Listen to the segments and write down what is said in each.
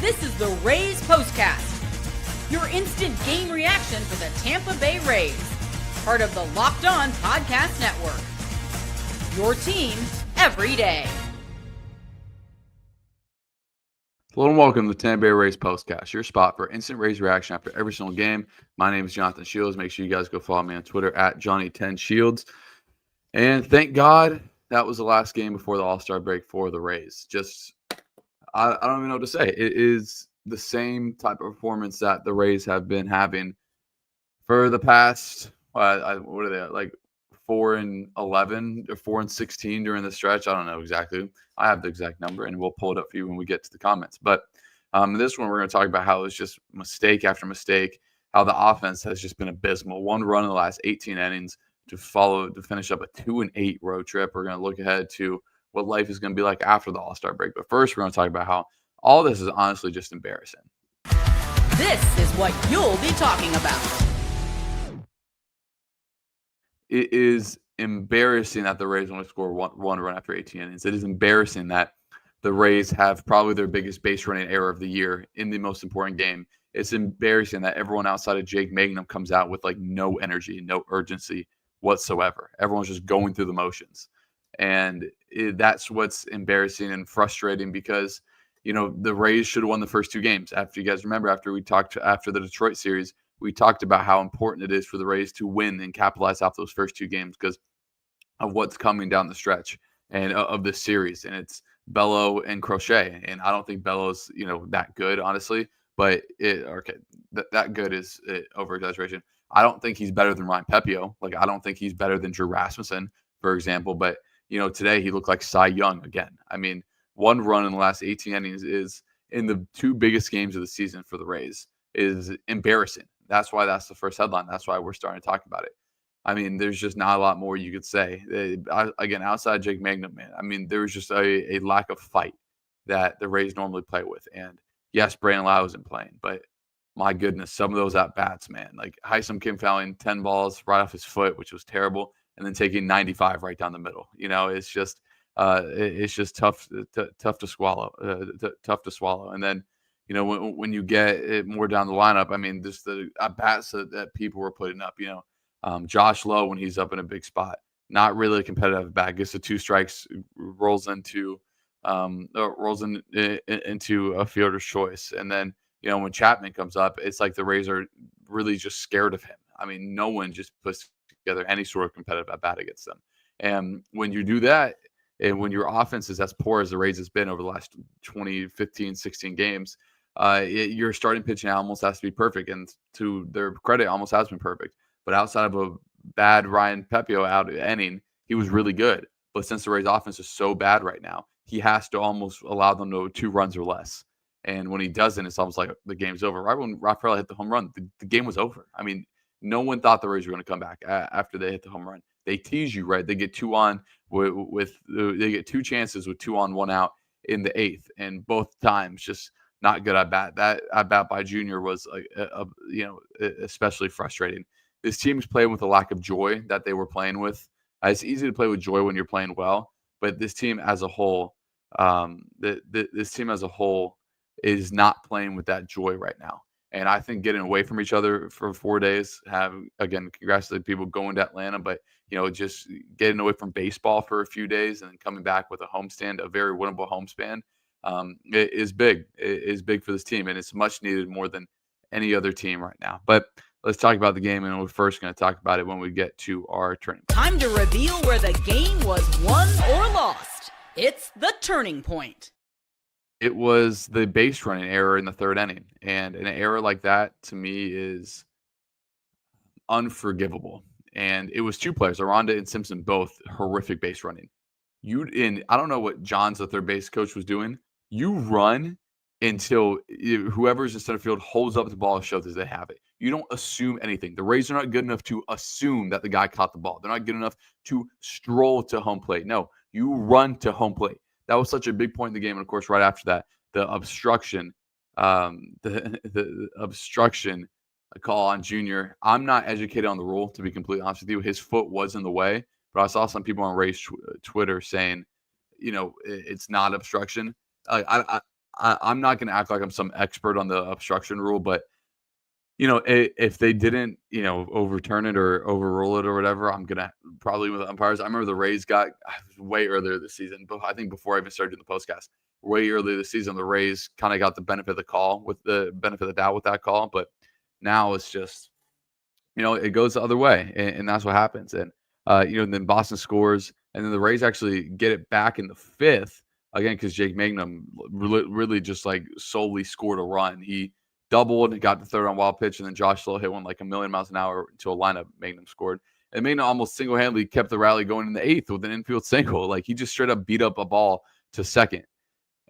This is the Rays POSTCAST, your instant game reaction for the Tampa Bay Rays, part of the Locked On Podcast Network. Your team every day. Hello and welcome to the Tampa Bay Rays POSTCAST, your spot for instant Rays reaction after every single game. My name is Jonathan Shields. Make sure you guys go follow me on Twitter at Johnny10Shields. And thank God that was the last game before the All-Star break for the Rays. I don't even know what to say. It is the same type of performance that the Rays have been having for the past, what are they, like 4-11 or 4-16 during the stretch? I don't know exactly. I have the exact number, and we'll pull it up for you when we get to the comments. But this one, we're going to talk about how it was just mistake after mistake, how the offense has just been abysmal. One run in the last 18 innings to finish up a 2-8 road trip. We're going to look ahead to what life is going to be like after the All-Star break. But first, we're going to talk about how all this is honestly just embarrassing. This is what you'll be talking about. It is embarrassing that the Rays only score one run after 18 innings. It is embarrassing that the Rays have probably their biggest base running error of the year in the most important game. It's embarrassing that everyone outside of Jake Mangum comes out with like no energy, no urgency whatsoever. Everyone's just going through the motions. And that's what's embarrassing and frustrating because, you know, the Rays should have won the first two games. After you guys remember, after the Detroit series, we talked about how important it is for the Rays to win and capitalize off those first two games because of what's coming down the stretch and of this series. And it's Bello and Crochet. And I don't think Bello's, that good, honestly. But that good is over-exaggeration. I don't think he's better than Ryan Pepiot. Like, I don't think he's better than Drew Rasmussen, for example. But today he looked like Cy Young again. I mean, one run in the last 18 innings is in the two biggest games of the season for the Rays is embarrassing. That's why that's the first headline. That's why we're starting to talk about it. I mean, there's just not a lot more you could say. Again, outside Jake Mangum, man, I mean, there's just a lack of fight that the Rays normally play with. And yes, Brandon Lau isn't playing, but my goodness, some of those at-bats, man. Like Hysom Kim fouling 10 balls right off his foot, which was terrible, and then taking 95 right down the middle. It's just tough to swallow. Tough to swallow. And then, when you get it more down the lineup, I mean, just the at-bats that people were putting up, Josh Lowe when he's up in a big spot, not really a competitive at-bat, gets the two strikes, rolls into a fielder's choice. And then, when Chapman comes up, it's like the Rays are really just scared of him. I mean, no one just puts together any sort of competitive at-bat against them. And when you do that, and when your offense is as poor as the Rays has been over the last 20, 15, 16 games, your starting pitching almost has to be perfect. And to their credit, almost has been perfect. But outside of a bad Ryan Pepiot out inning, he was really good. But since the Rays offense is so bad right now, he has to almost allow them to 2 runs or less. And when he doesn't, it's almost like the game's over. Right when Rafael hit the home run, the game was over. I mean, no one thought the Rays were going to come back after they hit the home run. They tease you, right? They get 2 on they get 2 chances with 2 on, 1 out in the 8th, and both times just not good at bat. That at bat by Junior was especially frustrating. This team's playing with a lack of joy that they were playing with. It's easy to play with joy when you're playing well, but this team as a whole, is not playing with that joy right now. And I think getting away from each other for 4 days, congrats to the people going to Atlanta, but just getting away from baseball for a few days and then coming back with a homestand, a very winnable homestand, it is big. It is big for this team, and it's much needed more than any other team right now. But let's talk about the game, and we're first going to talk about it when we get to our turning point. Time to reveal where the game was won or lost. It's the turning point. It was the base running error in the 3rd inning. And an error like that, to me, is unforgivable. And it was 2 players, Aranda and Simpson, both horrific base running. I don't know what John's, the third base coach, was doing. You run until whoever's in center field holds up the ball and shows that they have it. You don't assume anything. The Rays are not good enough to assume that the guy caught the ball. They're not good enough to stroll to home plate. No, you run to home plate. That was such a big point in the game. And, of course, right after that, the obstruction call on Junior. I'm not educated on the rule, to be completely honest with you. His foot was in the way. But I saw some people on Rays Twitter saying, it's not obstruction. I'm not going to act like I'm some expert on the obstruction rule, but if they didn't, overturn it or overrule it or whatever, I'm gonna probably with umpires. I remember the Rays got way earlier this season, but I think before I even started doing the postcast, way earlier this season, the Rays kind of got the benefit of the call with the benefit of the doubt with that call. But now it's just, it goes the other way, and that's what happens. And then Boston scores, and then the Rays actually get it back in the fifth again because Jake Mangum really just like solely scored a run. He doubled and got the third on wild pitch, and then Josh Lowe hit one like a million miles an hour into a lineup. Mangum scored, and Mangum almost single-handedly kept the rally going in the eighth with an infield single. Like he just straight up beat up a ball to second.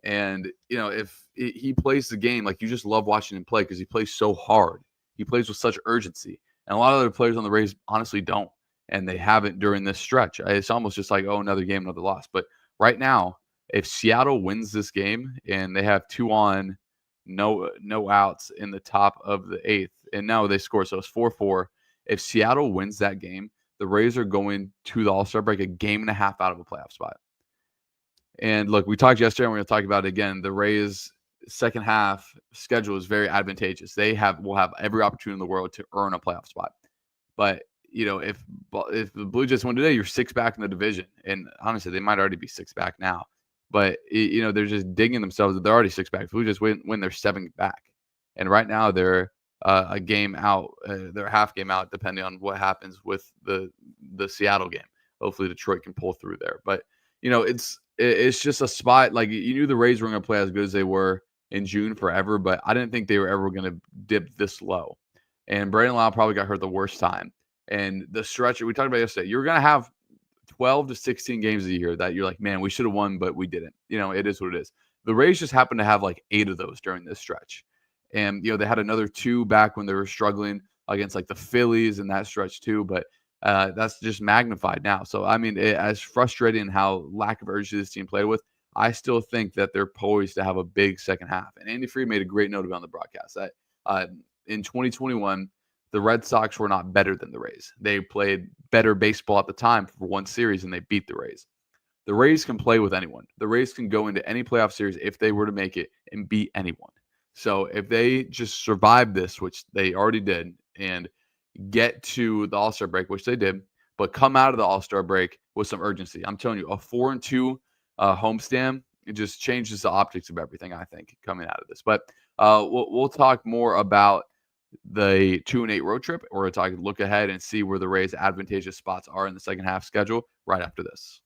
And if he plays the game, like you just love watching him play because he plays so hard. He plays with such urgency. And a lot of other players on the Rays honestly don't, and they haven't during this stretch. It's almost just like, another game, another loss. But right now, if Seattle wins this game and they have 2 on, no outs in the top of the eighth, and now they score, so it's 4-4. If Seattle wins that game, the Rays are going to the All-Star break a game and a half out of a playoff spot. And look, we talked yesterday, and we're going to talk about it again. The Rays' second half schedule is very advantageous. Will have every opportunity in the world to earn a playoff spot. But if the Blue Jays win today, you're 6 back in the division, and honestly, they might already be 6 back now. But they're just digging themselves. They're already 6 back. If Blue Jays win, they're 7 back, and right now they're a game out. They're a half game out, depending on what happens with the Seattle game. Hopefully, Detroit can pull through there. But it's just a spot. Like you knew the Rays were going to play as good as they were in June forever, but I didn't think they were ever going to dip this low. And Brandon Lau probably got hurt the worst time. And the stretch we talked about yesterday, you're going to have 12 to 16 games a year that you're like, man, we should have won, but we didn't. It is what it is. The Rays just happened to have like 8 of those during this stretch. And, they had another 2 back when they were struggling against like the Phillies in that stretch too. But that's just magnified now. So, I mean, as frustrating how lack of urgency this team played with, I still think that they're poised to have a big second half. And Andy Freed made a great note about on the broadcast that in 2021, the Red Sox were not better than the Rays. They played better baseball at the time for one series, and they beat the Rays. The Rays can play with anyone. The Rays can go into any playoff series if they were to make it and beat anyone. So if they just survive this, which they already did, and get to the All-Star break, which they did, but come out of the All-Star break with some urgency. I'm telling you, a 4-2 homestand, it just changes the optics of everything, I think, coming out of this. But we'll talk more about the 2-8 road trip, or we'll look ahead and see where the Rays' advantageous spots are in the second half schedule right after this.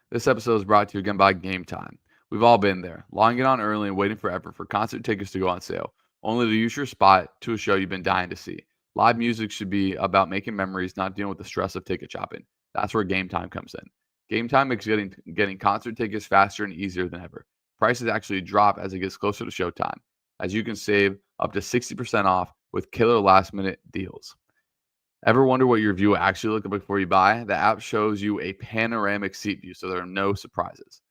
This episode is brought to you again by Game Time. We've all been there, logging on early and waiting forever for concert tickets to go on sale, only to use your spot to a show you've been dying to see. Live music should be about making memories, not dealing with the stress of ticket shopping. That's where Game Time comes in. Game Time makes getting concert tickets faster and easier than ever. Prices actually drop as it gets closer to showtime, as you can save up to 60% off with killer last-minute deals. Ever wonder what your view will actually look like before you buy? The app shows you a panoramic seat view, so there are no surprises.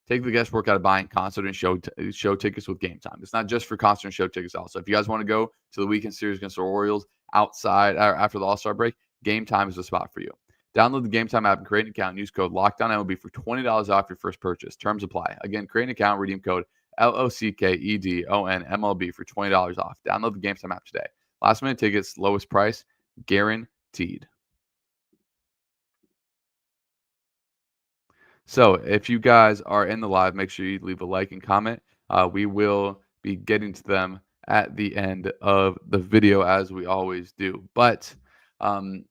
Take the guesswork out of buying concert and show tickets with Game Time. It's not just for concert and show tickets also. If you guys want to go to the weekend series against the Orioles outside or after the All-Star break, Game Time is the spot for you. Download the Game Time app and create an account and use code LOCKDOWNMLB for $20 off your first purchase. Terms apply. Again, create an account, redeem code LOCKEDONMLB for $20 off. Download the Game Time app today. Last minute tickets, lowest price, guaranteed. So if you guys are in the live, make sure you leave a like and comment. We will be getting to them at the end of the video as we always do. But 2-8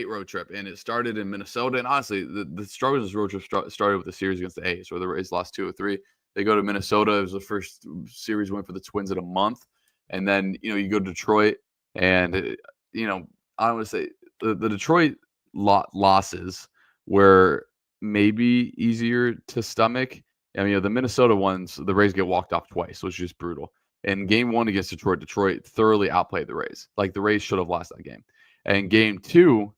road trip, and it started in Minnesota. And honestly, the struggles of this road trip started with the series against the A's, where the Rays lost 2-3. They go to Minnesota. It was the first series win for the Twins in a month. And then, you go to Detroit, and, I don't want to say the Detroit losses were maybe easier to stomach. I mean, the Minnesota ones, the Rays get walked off twice, which is just brutal. In game 1 against Detroit thoroughly outplayed the Rays. Like, the Rays should have lost that game. And game 2,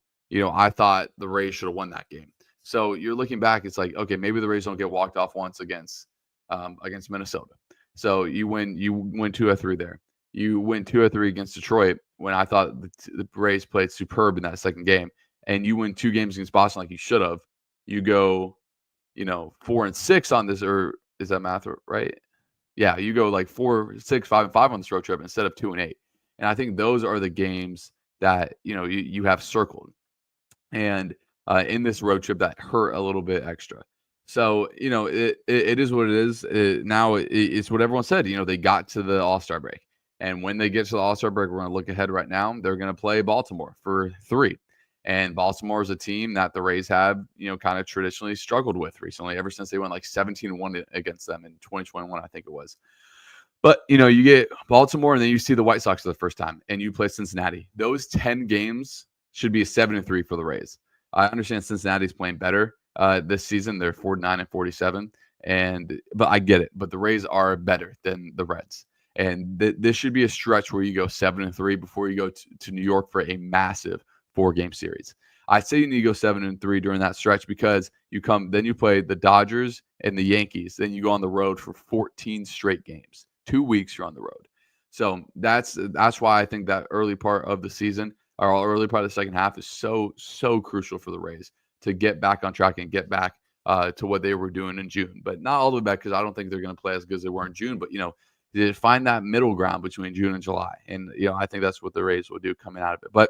I thought the Rays should have won that game. So you're looking back, it's like, okay, maybe the Rays don't get walked off once against Minnesota. So you win 2-3 there. You win 2-3 against Detroit when I thought the Rays played superb in that second game. And you win 2 games against Boston like you should have. You go 4-6 on this, or is that math right? Yeah, you go like 4-6, 5-5 on this road trip instead of 2-8. And I think those are the games that you have circled, and in this road trip that hurt a little bit extra. So it is what it is. It's what everyone said. They got to the All-Star break, and when they get to the All-Star break, we're going to look ahead right now. They're going to play Baltimore for 3. And Baltimore is a team that the Rays have, kind of traditionally struggled with recently, ever since they went like 17-1 against them in 2021, I think it was. But, you get Baltimore, and then you see the White Sox for the first time, and you play Cincinnati. Those 10 games should be a 7-3 for the Rays. I understand Cincinnati's playing better this season. They're 49-47, but I get it. But the Rays are better than the Reds. And this should be a stretch where you go 7-3 before you go to New York for a massive 4-game series. I say you need to go 7-3 during that stretch because then you play the Dodgers and the Yankees. Then you go on the road for 14 straight games. 2 weeks you're on the road. So that's why I think that early part of the season, or early part of the second half, is so crucial for the Rays to get back on track and get back to what they were doing in June. But not all the way back, because I don't think they're going to play as good as they were in June. But to find that middle ground between June and July, and I think that's what the Rays will do coming out of it. But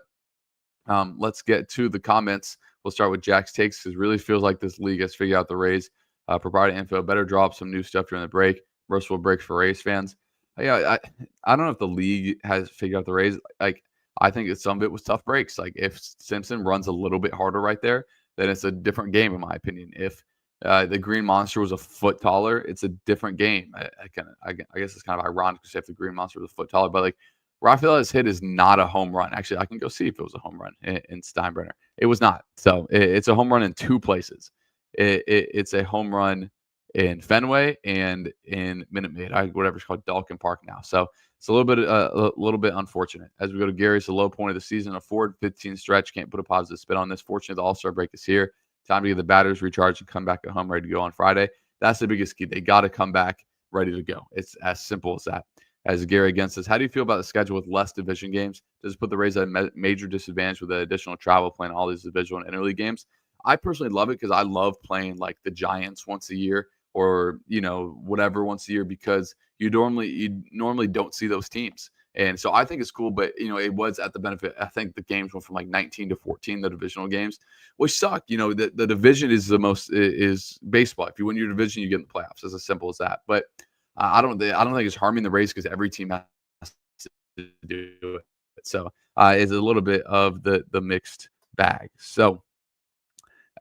let's get to the comments. We'll start with Jack's takes, because it really feels like this league has figured out the Rays. Proprietary info, better drop some new stuff during the break. Merciful breaks for Rays fans. Yeah, I don't know if the league has figured out the Rays. Like, I think some of it was tough breaks. Like, if Simpson runs a little bit harder right there, then it's a different game, in my opinion. If the Green Monster was a foot taller, it's a different game. I guess it's kind of ironic to say if the Green Monster was a foot taller, but like, Rafaela's hit is not a home run. Actually, I can go see if it was a home run in Steinbrenner. It was not. So it's a home run in 2 places. It's a home run in Fenway and in Minute Maid, whatever it's called, Dalkin Park now. So it's a little bit unfortunate. As we go to Gary, it's the low point of the season. A 4-15 stretch. Can't put a positive spin on this. Fortunately, the All-Star break is here. Time to get the batters recharged and come back at home ready to go on Friday. That's the biggest key. They got to come back ready to go. It's as simple as that. As Gary again says, how do you feel about the schedule with less division games? Does it put the Rays at a major disadvantage with the additional travel playing all these divisional and interleague games? I personally love it because I love playing like the Giants once a year, or whatever once a year, because you normally don't see those teams. And so I think it's cool, but it was at the benefit. I think the games went from like 19 to 14, the divisional games, which suck. The division is is baseball. If you win your division, you get in the playoffs. It's as simple as that. But I don't think it's harming the Rays because every team has to do it. So it's a little bit of the mixed bag. So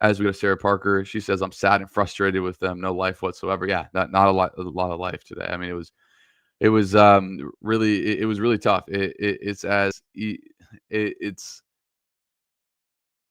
as we go to Sarah Parker, she says, I'm sad and frustrated with them. No life whatsoever. Yeah, not a lot of life today. I mean, it was really tough. It's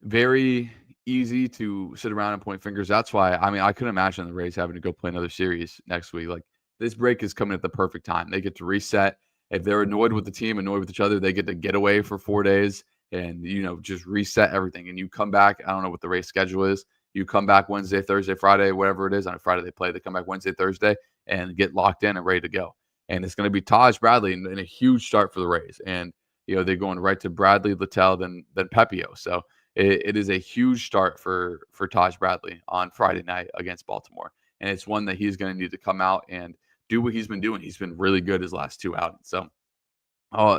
very easy to sit around and point fingers. That's why, I mean, I couldn't imagine the Rays having to go play another series next week. Like, this break is coming at the perfect time. They get to reset. If they're annoyed with the team, annoyed with each other, they get away for 4 days and, just reset everything. And you come back. I don't know what the Rays schedule is. You come back Wednesday, Thursday, Friday, whatever it is. On Friday they play. They come back Wednesday, Thursday, and get locked in and ready to go. And it's going to be Taj Bradley in a huge start for the Rays. And, they're going right to Bradley, Littell, then Pepiot. So it is a huge start for Taj Bradley on Friday night against Baltimore. And it's one that he's going to need to come out and do what he's been doing. He's been really good his last 2 outings. So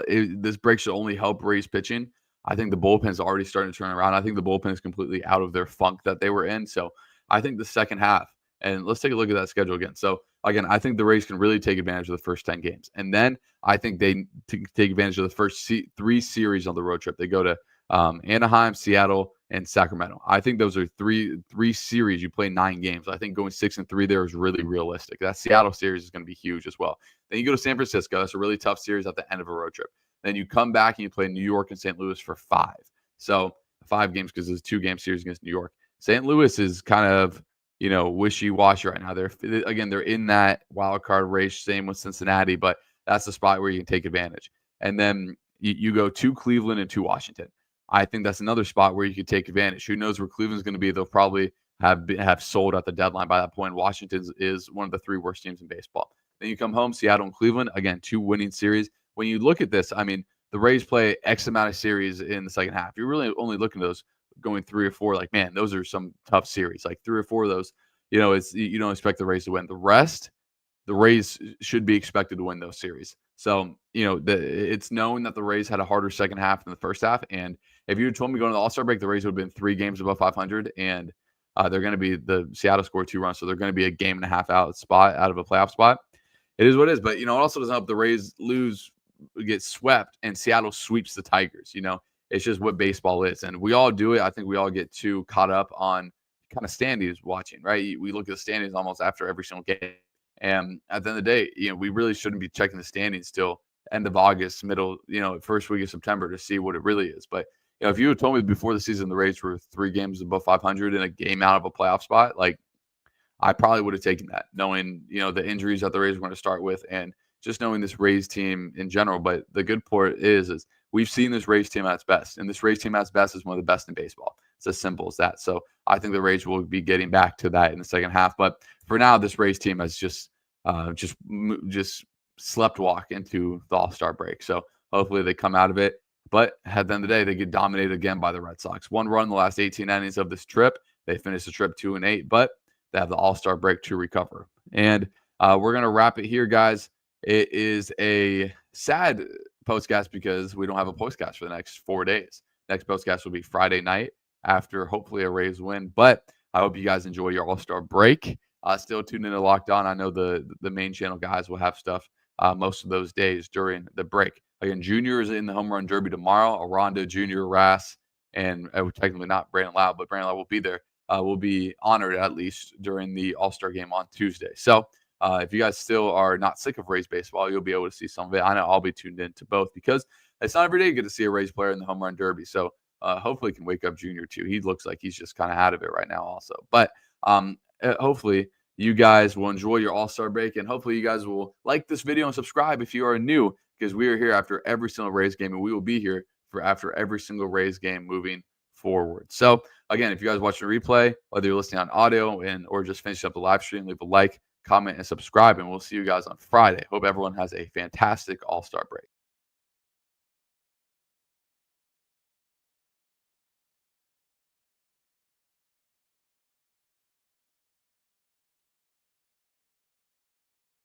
this break should only help Rays pitching. I think the bullpen is already starting to turn around. I think the bullpen is completely out of their funk that they were in. So I think the second half, and let's take a look at that schedule again. So again, I think the Rays can really take advantage of the first 10 games. And then I think they take advantage of the first 3 series on the road trip. They go to Anaheim, Seattle, and Sacramento. I think those are three series. You play 9 games. I think going 6-3 there is really realistic. That Seattle series is going to be huge as well. Then you go to San Francisco. That's a really tough series at the end of a road trip. Then you come back and you play New York and St. Louis for 5. So 5 games because there's a 2-game series against New York. St. Louis is kind of, wishy-washy right now. They're in that wild card race. Same with Cincinnati, but that's the spot where you can take advantage. And then you go to Cleveland and to Washington. I think that's another spot where you could take advantage. Who knows where Cleveland's going to be? They'll probably have sold at the deadline by that point. Washington is one of the 3 worst teams in baseball. Then you come home, Seattle and Cleveland, again, 2 winning series. When you look at this, I mean, the Rays play X amount of series in the second half. You're really only looking at those going 3 or 4. Like, man, those are some tough series. Like 3 or 4 of those, you don't expect the Rays to win. The Rays should be expected to win those series. So, it's known that the Rays had a harder second half than the first half. And if you had told me going to the All-Star break, the Rays would have been 3 games above 500, and they're going to be the Seattle scored 2 runs, so they're going to be a game and a half out of a playoff spot. It is what it is, but it also doesn't help the Rays get swept, and Seattle sweeps the Tigers. It's just what baseball is, and we all do it. I think we all get too caught up on kind of standings watching, right? We look at the standings almost after every single game, and at the end of the day, we really shouldn't be checking the standings till end of August, first week of September to see what it really is. But if you had told me before the season the Rays were 3 games above 500 and a game out of a playoff spot, like, I probably would have taken that, knowing, the injuries that the Rays were going to start with and just knowing this Rays team in general. But the good part is we've seen this Rays team at its best, and this Rays team at its best is one of the best in baseball. It's as simple as that. So I think the Rays will be getting back to that in the second half. But for now, this Rays team has just slept walk into the All-Star break. So hopefully they come out of it. But at the end of the day, they get dominated again by the Red Sox. 1 run in the last 18 innings of this trip. They finished the trip 2-8, but they have the All-Star break to recover. And we're going to wrap it here, guys. It is a sad postcast because we don't have a postcast for the next 4 days. Next postcast will be Friday night after hopefully a Rays win. But I hope you guys enjoy your All-Star break. Still tuned in to Locked On. I know the main channel guys will have stuff most of those days during the break. Again, Junior is in the home run derby tomorrow. Arondo, Junior, Rass, and technically not Brandon Lau, but Brandon Lau will be there. Will be honored at least during the All-Star game on Tuesday. So if you guys still are not sick of Rays baseball, you'll be able to see some of it. I know I'll be tuned in to both because it's not every day you get to see a Rays player in the home run derby. So hopefully can wake up Junior too. He looks like he's just kind of out of it right now also. But hopefully you guys will enjoy your All-Star break, and hopefully you guys will like this video and subscribe if you are new, because we are here after every single Rays game, and we will be here for after every single Rays game moving forward. So again, if you guys watch the replay, whether you're listening on audio or just finish up the live stream, leave a like, comment, and subscribe, and we'll see you guys on Friday. Hope everyone has a fantastic All-Star break.